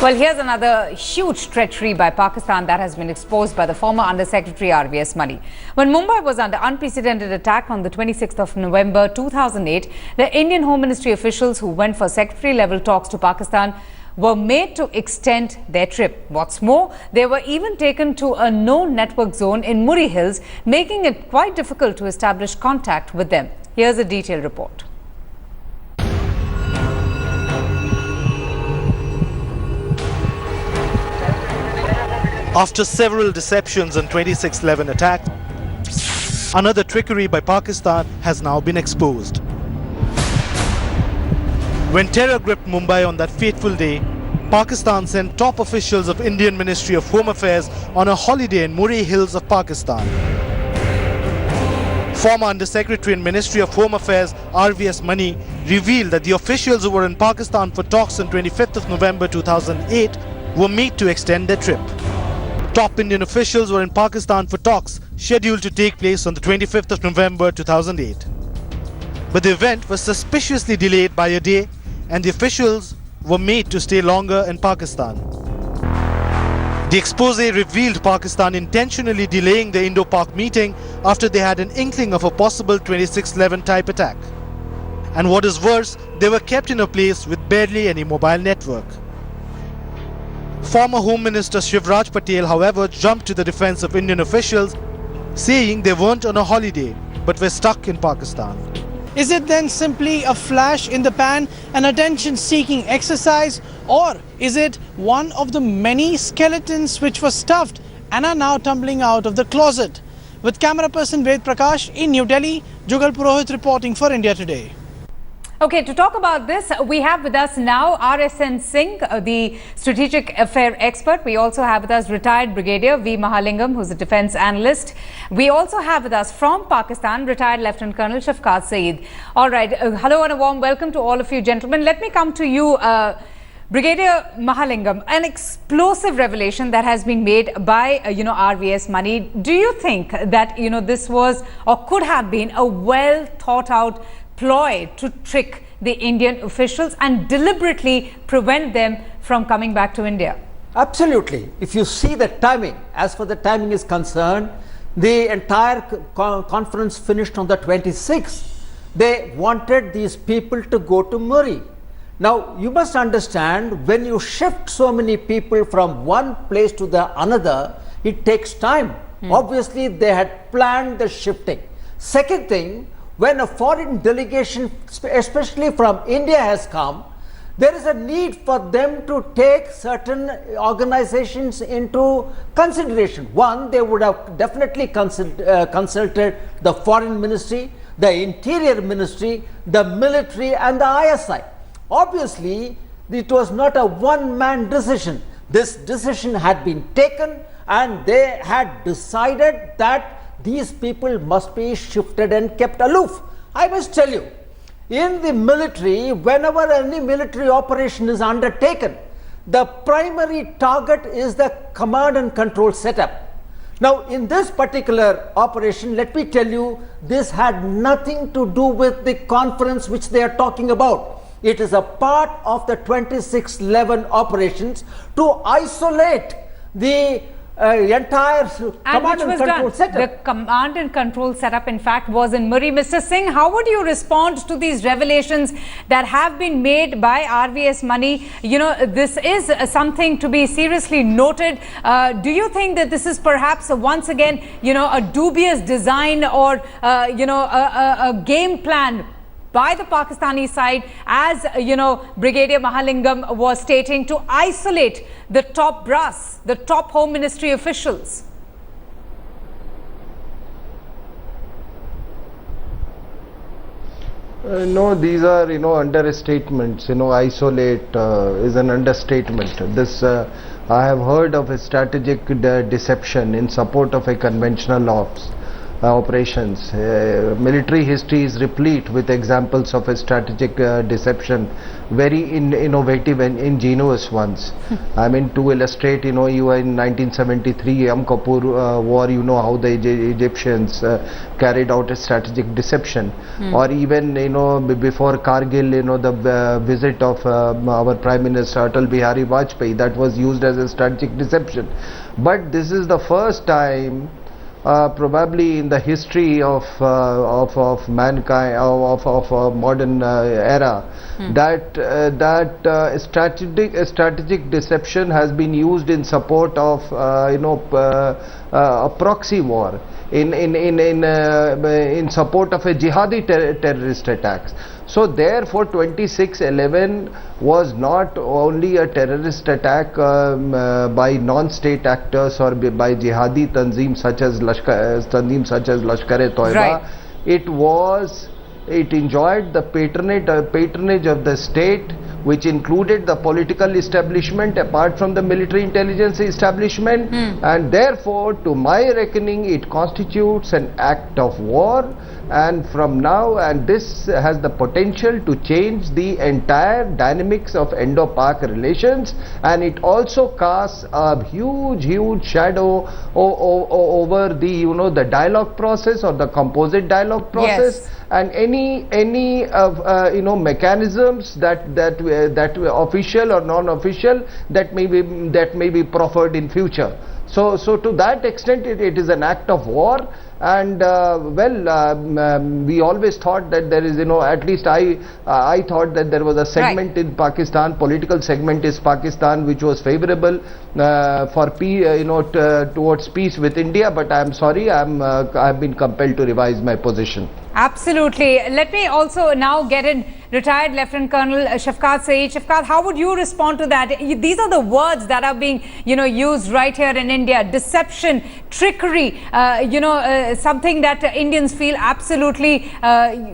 Well, here's another huge treachery by Pakistan that has been exposed by the former Under-Secretary RVS Mani. When Mumbai was under unprecedented attack on the 26th of November 2008, the Indian Home Ministry officials who went for secretary-level talks to Pakistan were made to extend their trip. What's more, they were even taken to a no-network zone in Muri Hills, making it quite difficult to establish contact with them. Here's a detailed report. After several deceptions and 26/11 attack, another trickery by Pakistan has now been exposed. When terror gripped Mumbai on that fateful day, Pakistan sent top officials of Indian Ministry of Home Affairs on a holiday in Muri Hills of Pakistan. Former Under-Secretary in Ministry of Home Affairs RVS Mani revealed that the officials who were in Pakistan for talks on 25th of November 2008 were made to extend their trip. Top Indian officials were in Pakistan for talks scheduled to take place on the 25th of November 2008. But the event was suspiciously delayed by a day and the officials were made to stay longer in Pakistan. The expose revealed Pakistan intentionally delaying the Indo-Pak meeting after they had an inkling of a possible 26/11 type attack. And what is worse, they were kept in a place with barely any mobile network. Former Home Minister Shivraj Patel, however, jumped to the defense of Indian officials, saying they weren't on a holiday but were stuck in Pakistan. Is it then simply a flash in the pan, an attention-seeking exercise, or is it one of the many skeletons which were stuffed and are now tumbling out of the closet? With camera person Ved Prakash in New Delhi, Jugal Purohit reporting for India Today. Okay, to talk about this, we have with us now RSN Singh, the strategic affair expert. We also have with us retired Brigadier V. Mahalingam, who's a defense analyst. We also have with us from Pakistan, retired Lieutenant Colonel Shafqat Saeed. All right, hello and a warm welcome to all of you gentlemen. Let me come to you, Brigadier Mahalingam. An explosive revelation that has been made by, RVS Mani. Do you think that, this was or could have been a well thought out ploy to trick the Indian officials and deliberately prevent them from coming back to India? Absolutely. If you see the timing, as far the timing is concerned, the entire conference finished on the 26th. They wanted these people to go to Muri. Now, you must understand, when you shift so many people from one place to the another, it takes time. Obviously, they had planned the shifting. Second thing, when a foreign delegation, especially from India, has come, there is a need for them to take certain organizations into consideration. One, they would have definitely consulted the Foreign Ministry, the Interior Ministry, the military and the ISI. Obviously, it was not a one-man decision. This decision had been taken and they had decided that these people must be shifted and kept aloof. I must tell you, in the military, whenever any military operation is undertaken, the primary target is the command and control setup. Now, in this particular operation, let me tell you, this had nothing to do with the conference which they are talking about. It is a part of the 26/11 operations to isolate the entire command and control setup. The command and control setup, in fact, was in Muri. Mr. Singh, how would you respond to these revelations that have been made by RVS Mani? This is something to be seriously noted. Do you think that this is perhaps once again, a dubious design or, a game plan by the Pakistani side, as Brigadier Mahalingam was stating, to isolate the top brass, the top Home Ministry officials? No, these are understatements. Isolate is an understatement. This I have heard of a strategic deception in support of a conventional ops. operations. Military history is replete with examples of a strategic deception, very innovative and ingenious ones. I mean, to illustrate, you were in 1973 Yom Kippur war, how the Egyptians carried out a strategic deception, or even before Kargil, the visit of our Prime Minister Atal Bihari Vajpayee, that was used as a strategic deception. But this is the first time probably in the history of mankind, of modern era, that strategic deception has been used in support of a proxy war, in support of a jihadi terrorist attacks. So therefore 26/11 was not only a terrorist attack by non-state actors or by jihadi tanzeem such as Lashkar-e-Toiba. Right. It enjoyed the patronage of the state, which included the political establishment apart from the military intelligence establishment, and therefore to my reckoning it constitutes an act of war, and from now, and this has the potential to change the entire dynamics of Indo-Pak relations, and it also casts a huge shadow over the the dialogue process or the composite dialogue process. Yes. And any mechanisms that official or non-official that may be proffered in future. So to that extent it is an act of war, and we always thought that there is at least I thought that there was a segment in Pakistan, political segment is Pakistan, which was favorable for peace, towards peace with India, but I am sorry, I've been compelled to revise my position. Absolutely. Let me also now get in retired Lieutenant Colonel Shafqat Saeed. Shafqat, how would you respond to that? These are the words that are being, used right here in India. Deception, trickery, something that Indians feel absolutely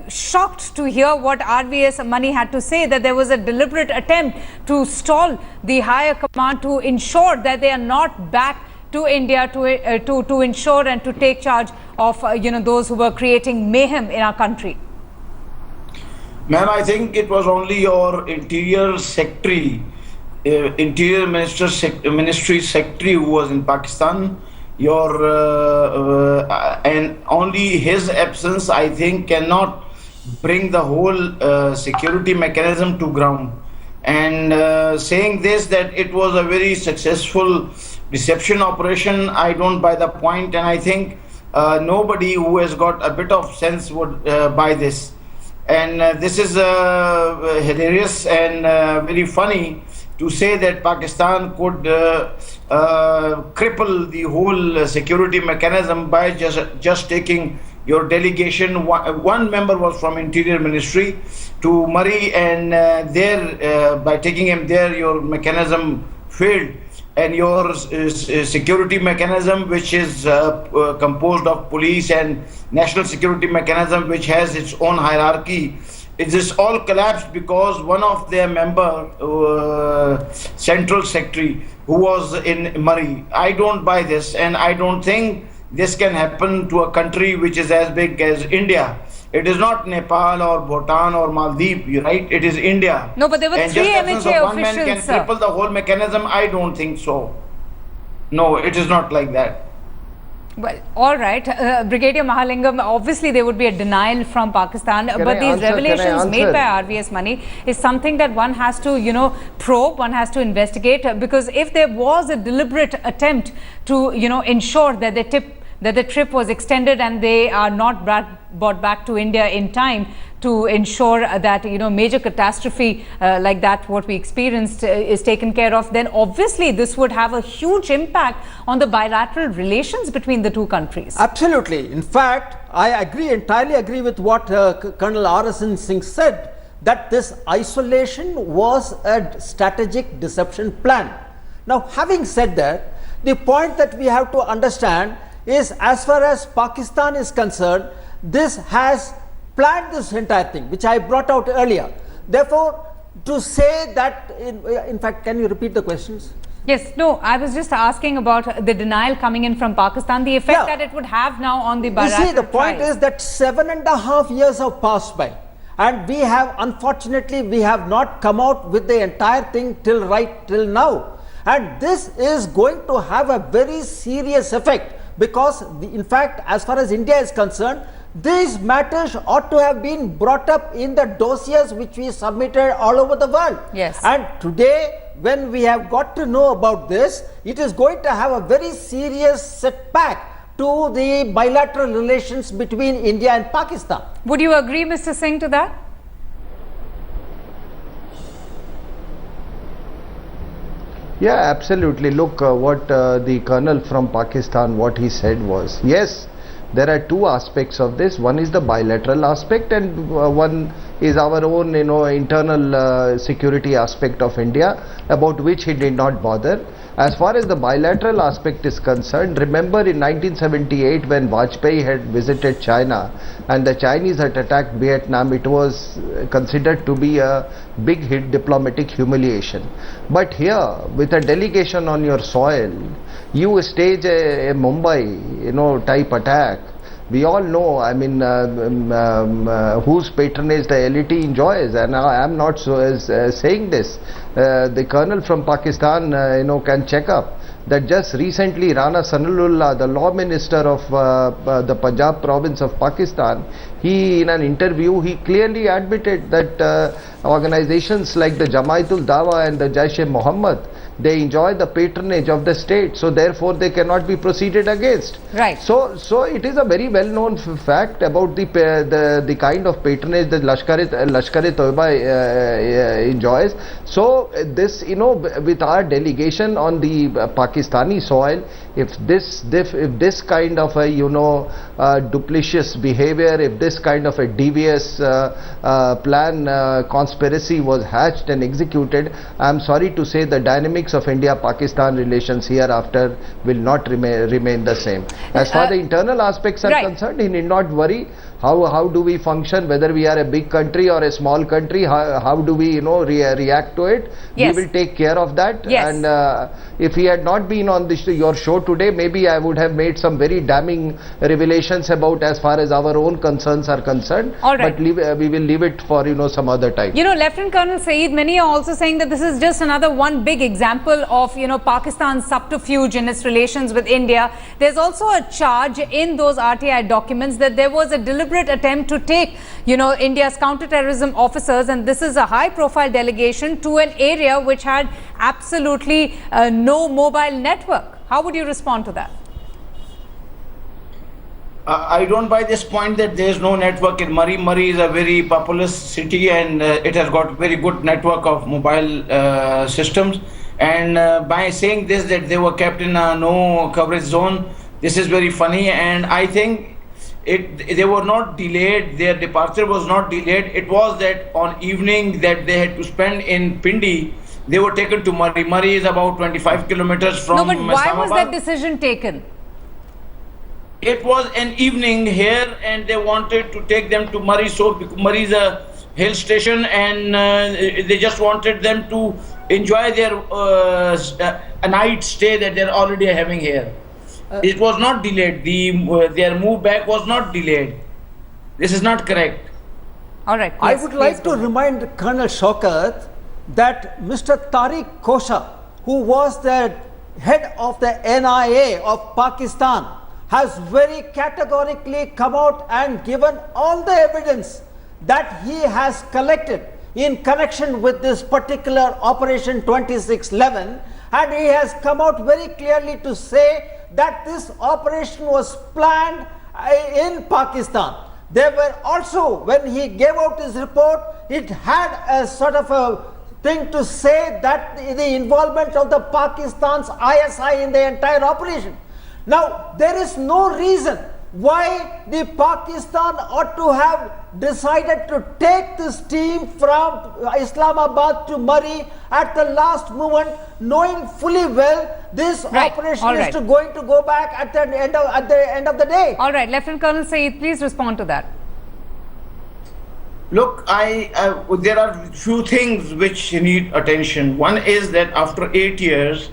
shocked to hear what RVS Mani had to say, that there was a deliberate attempt to stall the higher command to ensure that they are not back to India to ensure and to take charge of those who were creating mayhem in our country. Ma'am, I think it was only your Interior Secretary, Interior Ministry Secretary who was in Pakistan. And only his absence, I think, cannot bring the whole security mechanism to ground. And saying this, that it was a very successful deception operation, I don't buy the point, and I think nobody who has got a bit of sense would buy this. And this is hilarious and very funny to say that Pakistan could cripple the whole security mechanism by just taking your delegation. One member was from Interior Ministry to Murree, and by taking him there, your mechanism failed. And your security mechanism, which is composed of police and national security mechanism, which has its own hierarchy, it is all collapsed because one of their member, Central Secretary, who was in Murree. I don't buy this, and I don't think this can happen to a country which is as big as India. It is not Nepal or Bhutan or Maldives, right? It is India. No, but there were and three just absence MHA of one man officials, can sir. cripple the whole mechanism. I don't think so. No, it is not like that. Well, all right. Brigadier Mahalingam, obviously there would be a denial from Pakistan, but these revelations made by RVS Mani is something that one has to, probe, one has to investigate, because if there was a deliberate attempt to, ensure that the trip was extended and they are not brought back to India in time to ensure that major catastrophe like that what we experienced is taken care of, then obviously this would have a huge impact on the bilateral relations between the two countries. Absolutely. In fact, I entirely agree with what Colonel RSN Singh said, that this isolation was a strategic deception plan. Now, having said that, the point that we have to understand is, as far as Pakistan is concerned, this has planned this entire thing, which I brought out earlier. Therefore, to say that, in fact, can you repeat the questions? Yes, no, I was just asking about the denial coming in from Pakistan, the effect Yeah. that it would have now on the You bilateral see, the point ties. is that 7.5 years have passed by, and we have, unfortunately, we have not come out with the entire thing till now. And this is going to have a very serious effect, because in fact, as far as India is concerned, these matters ought to have been brought up in the dossiers which we submitted all over the world. Yes. And today, when we have got to know about this, it is going to have a very serious setback to the bilateral relations between India and Pakistan. Would you agree, Mr. Singh, to that? Yeah, absolutely. Look, what the colonel from Pakistan, what he said was, yes, there are two aspects of this. One is the bilateral aspect, and one is our own, internal security aspect of India, about which he did not bother. As far as the bilateral aspect is concerned, remember in 1978 when Vajpayee had visited China and the Chinese had attacked Vietnam, it was considered to be a big hit, diplomatic humiliation. But here, with a delegation on your soil, you stage a Mumbai, type attack. We all know, I mean, whose patronage the LET enjoys, and I am not saying this. The colonel from Pakistan, can check up that just recently Rana Sanalullah, the law minister of the Punjab province of Pakistan, he, in an interview, he clearly admitted that organizations like the Jamaatul Dawa and the Jaish-e-Mohammed, they enjoy the patronage of the state, so therefore they cannot be proceeded against. Right. So it is a very well-known fact about the kind of patronage that Lashkar-e-Toiba enjoys. So this, with our delegation on the Pakistani soil, if this kind of a duplicitous behavior, if this kind of a devious plan, conspiracy was hatched and executed, I am sorry to say the dynamics of India-Pakistan relations hereafter will not remain the same. As far the internal aspects are concerned, he need not worry. How do we function, whether we are a big country or a small country, how do we react to it? Yes. We will take care of that. Yes. And if he had not been on your show today, maybe I would have made some very damning revelations about as far as our own concerns are concerned. All right. But we will leave it for some other time. Lieutenant Colonel Saeed, many are also saying that this is just another one big example of, Pakistan's subterfuge in its relations with India. There's also a charge in those RTI documents that there was a deliberate attempt to take, India's counterterrorism officers, and this is a high-profile delegation, to an area which had absolutely no mobile network. How would you respond to that? I don't buy this point that there is no network in Murree. Murree is a very populous city, and it has got very good network of mobile systems. And by saying this, that they were kept in a no coverage zone, this is very funny. And I think they were not delayed. Their departure was not delayed. It was that on evening that they had to spend in Pindi, they were taken to Murree. Murree is about 25 kilometers from No, but why was Islamabad. that decision taken? It was an evening here, and they wanted to take them to Murree. So Murree is a hill station, and they just wanted them to enjoy their a night stay that they're already having here. It was not delayed. Their move back was not delayed. This is not correct. All right. I Yes, would please like go to ahead. remind Colonel Shaukat that Mr. Tariq Kosha, who was the head of the NIA of Pakistan, has very categorically come out and given all the evidence that he has collected in connection with this particular Operation 2611, and he has come out very clearly to say that this operation was planned in Pakistan. There were also, when he gave out his report, it had a sort of a thing to say that the involvement of the Pakistan's ISI in the entire operation. Now, there is no reason why the Pakistan ought to have decided to take this team from Islamabad to Murree at the last moment, knowing fully well this operation is going to go back at the end of the day. All right, Lieutenant Colonel Saeed, please respond to that. Look, there are few things which need attention. One is that after 8 years,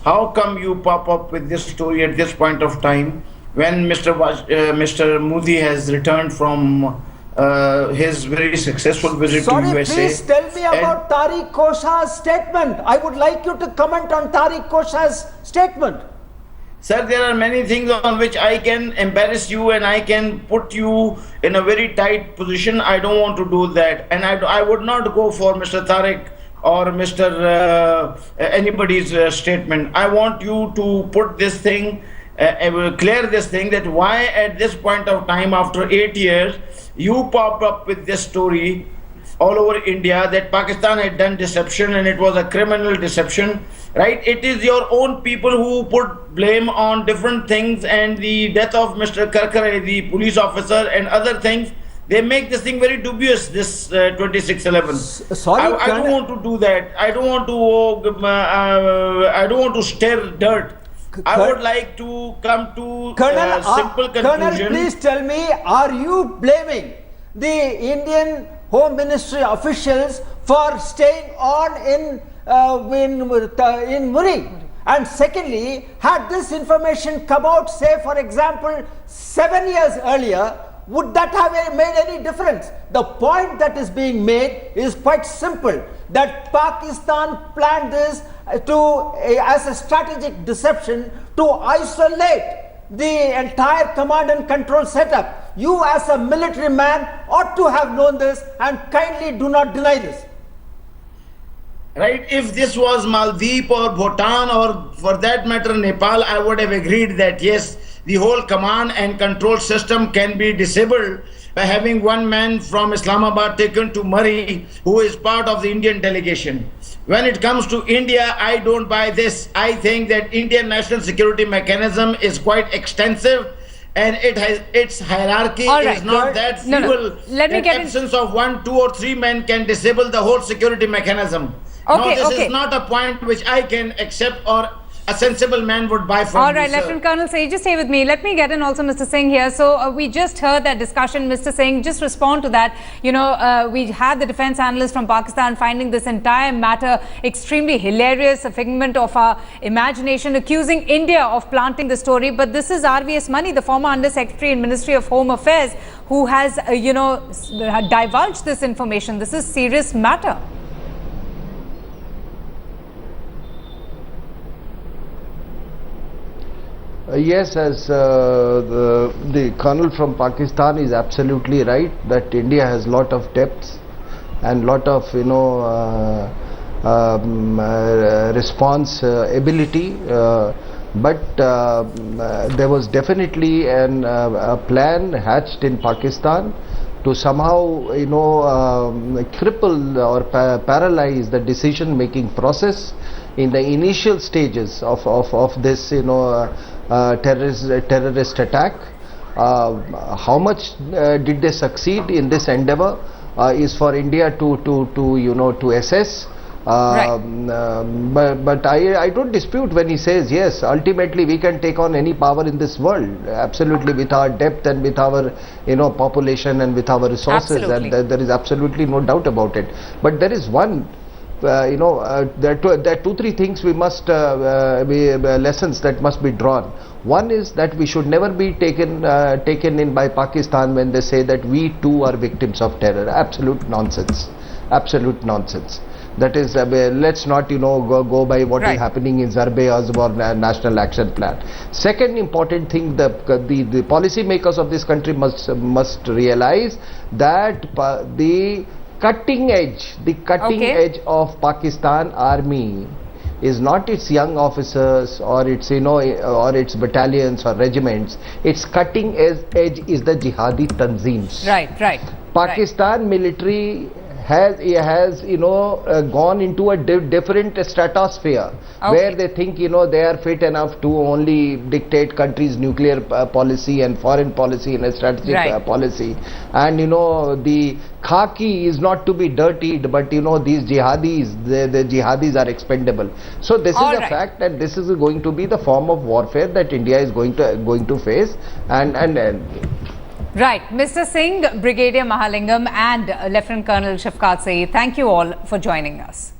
how come you pop up with this story at this point of time when Mr. Modi has returned from his very successful visit Sorry, to USA? please tell me And- about Tariq Kosha's statement. I would like you to comment on Tariq Kosha's statement. Sir, there are many things on which I can embarrass you and I can put you in a very tight position. I don't want to do that. And I would not go for Mr. Tariq or Mr. Anybody's statement. I want you to put this thing, clear this thing, that why at this point of time, after 8 years, you pop up with this story all over India that Pakistan had done deception and it was a criminal deception, right? It is your own people who put blame on different things, and the death of Mr. Karkare, the police officer, and other things. They make this thing very dubious, this 2611. Sorry, I don't want to do that. I don't want to stir dirt. I would like to come to a simple conclusion. Colonel, please tell me, are you blaming the Indian Home Ministry officials for staying on in Muri? And secondly, had this information come out, say for example, 7 years earlier, would that have made any difference? The point that is being made is quite simple, that Pakistan planned this as a strategic deception to isolate the entire command and control setup. You as a military man ought to have known this, and kindly do not deny this. Right, if this was Maldives or Bhutan or for that matter Nepal, I would have agreed that yes, the whole command and control system can be disabled by having one man from Islamabad taken to Murree, who is part of the Indian delegation. When it comes to India, I don't buy this. I think that Indian national security mechanism is quite extensive, and it has its hierarchy is not that feeble. Let me get absence of 1, 2 or 3 men can disable the whole security mechanism. Okay, no, this is not a point which I can accept or a sensible man would buy from. All right, Lieutenant Colonel Singh, just stay with me. Let me get in also Mr. Singh here. So we just heard that discussion. Mr. Singh, just respond to that. You know, we had the defense analyst from Pakistan finding this entire matter extremely hilarious, a figment of our imagination, accusing India of planting the story. But this is RVS Mani, the former Under Secretary in Ministry of Home Affairs, who has, divulged this information. This is serious matter. Yes, as the colonel from Pakistan is absolutely right that India has lot of depths and lot of response ability, but there was definitely a plan hatched in Pakistan to somehow cripple or paralyze the decision making process in the initial stages of this terrorist attack. How much did they succeed in this endeavor is for India to assess. But I don't dispute when he says yes, ultimately we can take on any power in this world, absolutely, with our depth and with our population and with our resources. Absolutely. And there is absolutely no doubt about it. But there is one there are 2-3 things we must lessons that must be drawn. One is that we should never be taken in by Pakistan when they say that we too are victims of terror. Absolute nonsense. Absolute nonsense. That is, let's not go by what is happening in Zarb-e-Azam National Action Plan. Second important thing, the policy makers of this country must realize that the cutting edge of Pakistan Army is not its young officers or its or its battalions or regiments. Its cutting edge is the jihadi tanzeems. Right. Pakistan military has gone into a different stratosphere, where they think they are fit enough to only dictate countries' nuclear policy and foreign policy and a strategic policy, and the khaki is not to be dirtied, but these jihadis, the jihadis are expendable. So this is a fact, and this is going to be the form of warfare that India is going to face, and Right. Mr. Singh, Brigadier Mahalingam and Lieutenant Colonel Shafqat Saeed, thank you all for joining us.